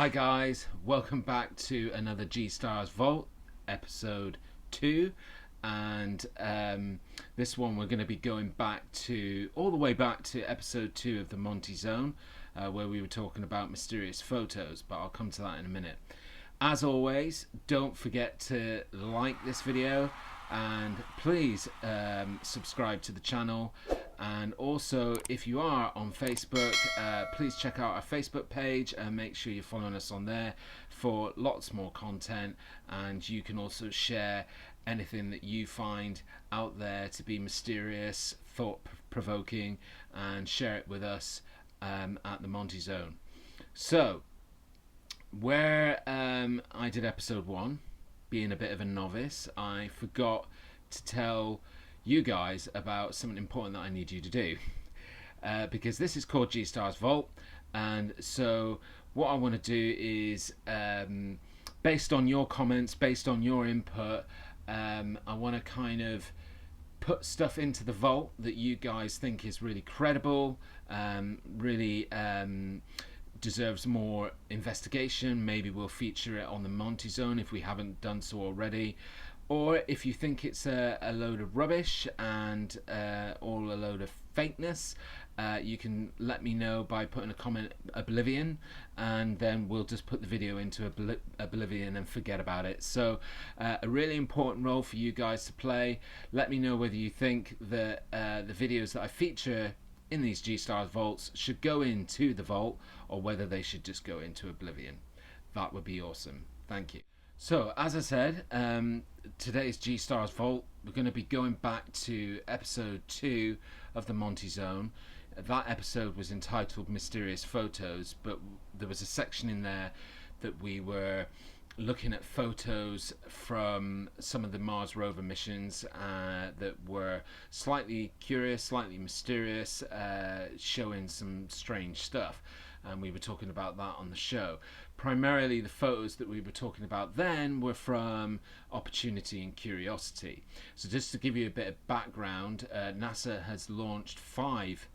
Hi guys, welcome back to another G Stars Vault, episode 2, and this one we're going to be going back to, all the way back to episode 2 of the Monty Zone, where we were talking about mysterious photos, but I'll come to that in a minute. As always, don't forget to like this video and please subscribe to the channel, and also if you are on Facebook, please check out our Facebook page and make sure you're following us on there for lots more content, and you can also share anything that you find out there to be mysterious, thought-provoking, and share it with us at the Monty Zone. So where I did episode 1, being a bit of a novice, I forgot to tell you guys about something important that I need you to do, because this is called G Stars Vault, and so what I want to do is, based on your comments, based on your input, I want to kind of put stuff into the vault that you guys think is really credible, really deserves more investigation. Maybe we'll feature it on the Monty Zone if we haven't done so already, or if you think it's a load of rubbish and all a load of fakeness, you can let me know by putting a comment oblivion, and then we'll just put the video into oblivion and forget about it. So a really important role for you guys to play. Let me know whether you think that the videos that I feature in these G Stars vaults should go into the vault, or whether they should just go into oblivion. That would be awesome. Thank you. So as I said, today's G Stars vault, we're going to be going back to episode 2 of the Monty Zone. That episode was entitled Mysterious Photos, but there was a section in there that we were looking at photos from some of the Mars rover missions that were slightly curious, slightly mysterious, showing some strange stuff, and we were talking about that on the show. Primarily the photos that we were talking about then were from Opportunity and Curiosity. So just to give you a bit of background, NASA has launched five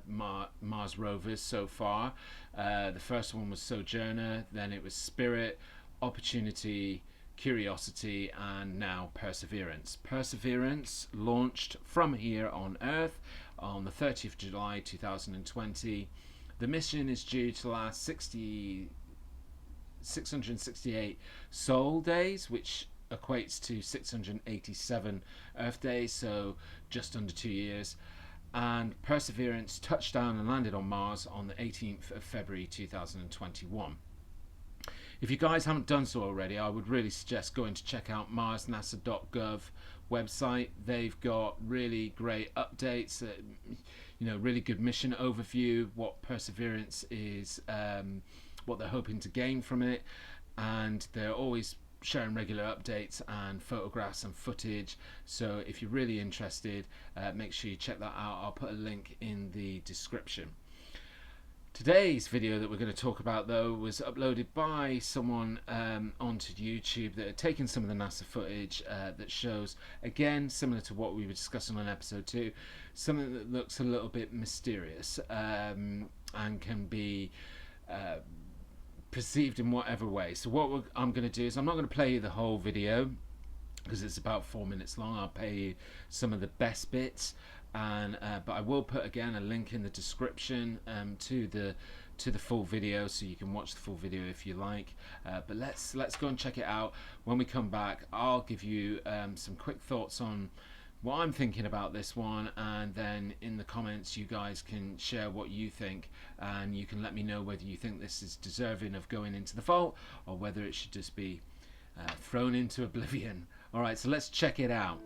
Mars rovers so far. The first one was Sojourner, then it was Spirit, Opportunity, Curiosity, and now Perseverance. Perseverance launched from here on Earth on the 30th of July 2020. The mission is due to last 668 Sol days, which equates to 687 Earth days, so just under 2 years. And Perseverance touched down and landed on Mars on the 18th of February 2021. If you guys haven't done so already, I would really suggest going to check out marsnasa.gov website. They've got really great updates, really good mission overview, what Perseverance is, what they're hoping to gain from it, and they're always sharing regular updates and photographs and footage. So if you're really interested, make sure you check that out. I'll put a link in the description. Today's video that we're going to talk about, though, was uploaded by someone onto YouTube that had taken some of the NASA footage that shows, again, similar to what we were discussing on episode 2, something that looks a little bit mysterious and can be perceived in whatever way. So what I'm going to do is, I'm not going to play you the whole video because it's about 4 minutes long. I'll play you some of the best bits, and but I will put again a link in the description to the full video, so you can watch the full video if you like. But let's go and check it out. When we come back, I'll give you some quick thoughts on what I'm thinking about this one, and then in the comments you guys can share what you think, and you can let me know whether you think this is deserving of going into the vault, or whether it should just be thrown into oblivion. Alright, so let's check it out.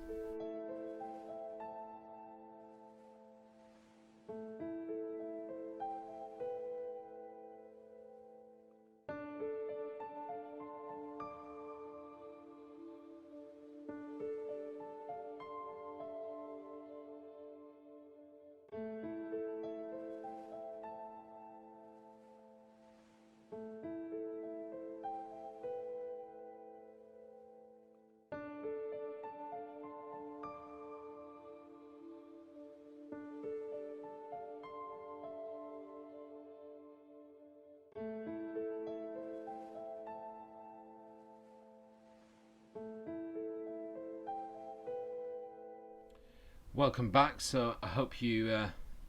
Welcome back. So I hope you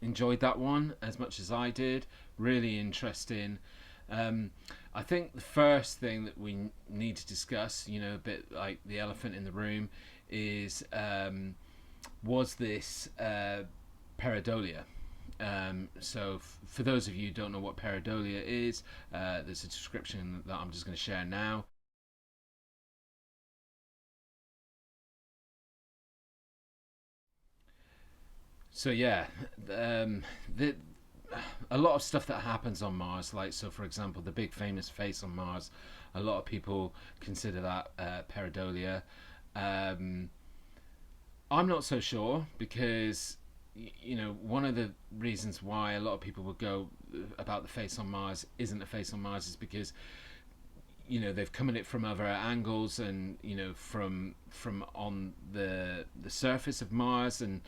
enjoyed that one as much as I did. Really interesting. Um, I think the first thing that we need to discuss, a bit like the elephant in the room, is was this pareidolia? For those of you who don't know what pareidolia is, there's a description that I'm just going to share now. So yeah, the a lot of stuff that happens on Mars, like so for example, the big famous face on Mars, a lot of people consider that pareidolia. Um, I'm not so sure because one of the reasons why a lot of people would go about the face on Mars isn't a face on Mars is because they've come at it from other angles and from on the surface of Mars, and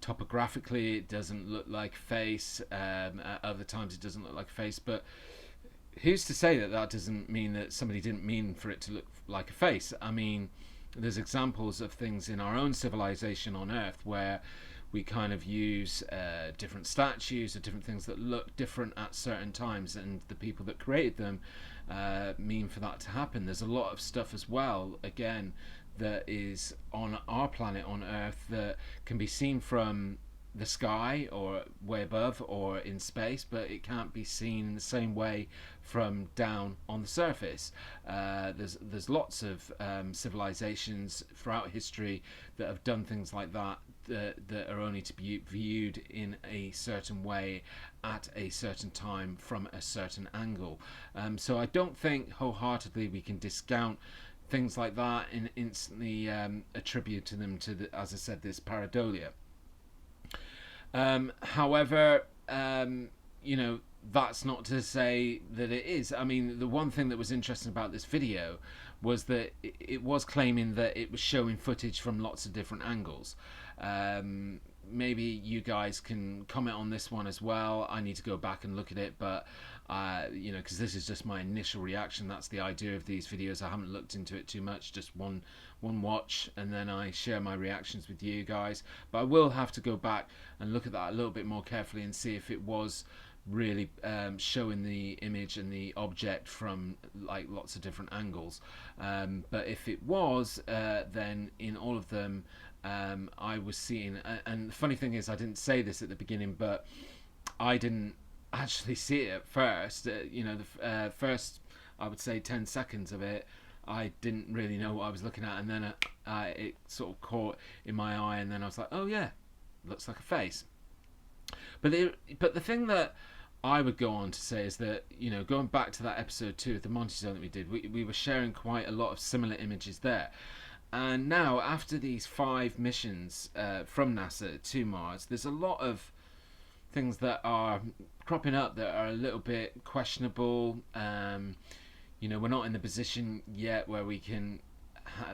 topographically it doesn't look like face. At other times it doesn't look like a face, but who's to say that that doesn't mean that somebody didn't mean for it to look like a face? I mean, there's examples of things in our own civilization on Earth where we kind of use different statues or different things that look different at certain times, and the people that created them mean for that to happen. There's a lot of stuff as well, again, that is on our planet on Earth that can be seen from the sky or way above or in space, but it can't be seen in the same way from down on the surface. There's lots of civilizations throughout history that have done things like that are only to be viewed in a certain way at a certain time from a certain angle. So I don't think wholeheartedly we can discount things like that and instantly attribute to them to as I said, this pareidolia. However, that's not to say that it is. I mean, the one thing that was interesting about this video was that it was claiming that it was showing footage from lots of different angles. Maybe you guys can comment on this one as well. I need to go back and look at it, but because this is just my initial reaction. That's the idea of these videos. I haven't looked into it too much, just one watch, and then I share my reactions with you guys. But I will have to go back and look at that a little bit more carefully and see if it was really showing the image and the object from like lots of different angles. But if it was, then in all of them I was seeing, and the funny thing is I didn't say this at the beginning, but I didn't actually see it at first. The first, I would say, 10 seconds of it, I didn't really know what I was looking at, and then it sort of caught in my eye, and then I was like, oh yeah, looks like a face. But the thing that I would go on to say is that, going back to that episode 2 of the Monty Zone that we did, we were sharing quite a lot of similar images there. And now, after these 5 missions from NASA to Mars, there's a lot of things that are cropping up that are a little bit questionable. We're not in the position yet where we can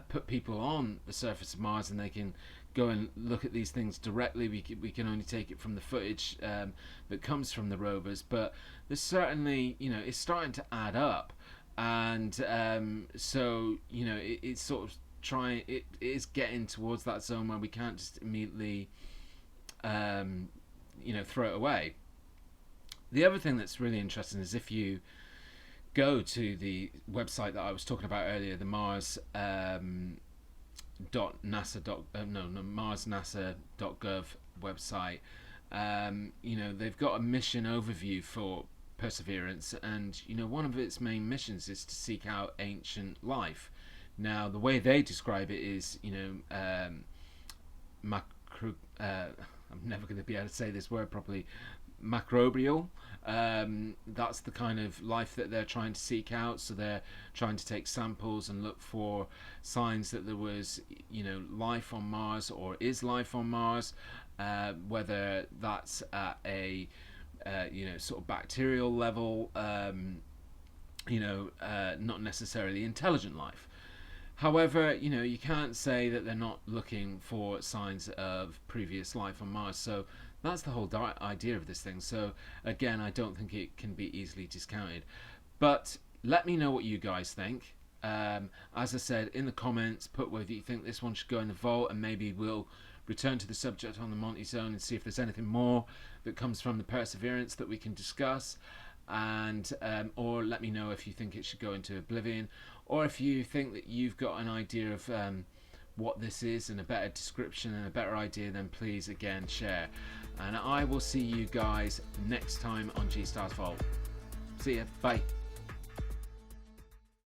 put people on the surface of Mars and they can go and look at these things directly. We can only take it from the footage that comes from the rovers, but there's certainly, it's starting to add up, and it's sort of it is getting towards that zone where we can't just immediately throw it away. The other thing that's really interesting is if you go to the website that I was talking about earlier, the marsnasa.gov website. They've got a mission overview for Perseverance, and one of its main missions is to seek out ancient life. Now, the way they describe it is, macro. I'm never going to be able to say this word properly. Macrobial. That's the kind of life that they're trying to seek out. So they're trying to take samples and look for signs that there was, life on Mars or is life on Mars. Whether that's at a, sort of bacterial level, not necessarily intelligent life. However, you can't say that they're not looking for signs of previous life on Mars. So that's the whole idea of this thing. So again, I don't think it can be easily discounted. But let me know what you guys think. As I said, in the comments, put whether you think this one should go in the vault, and maybe we'll return to the subject on the Monty Zone and see if there's anything more that comes from the Perseverance that we can discuss, and or let me know if you think it should go into Oblivion, or if you think that you've got an idea of what this is and a better description and a better idea, then please again share. And I will see you guys next time on G Stars Vault. See ya, bye.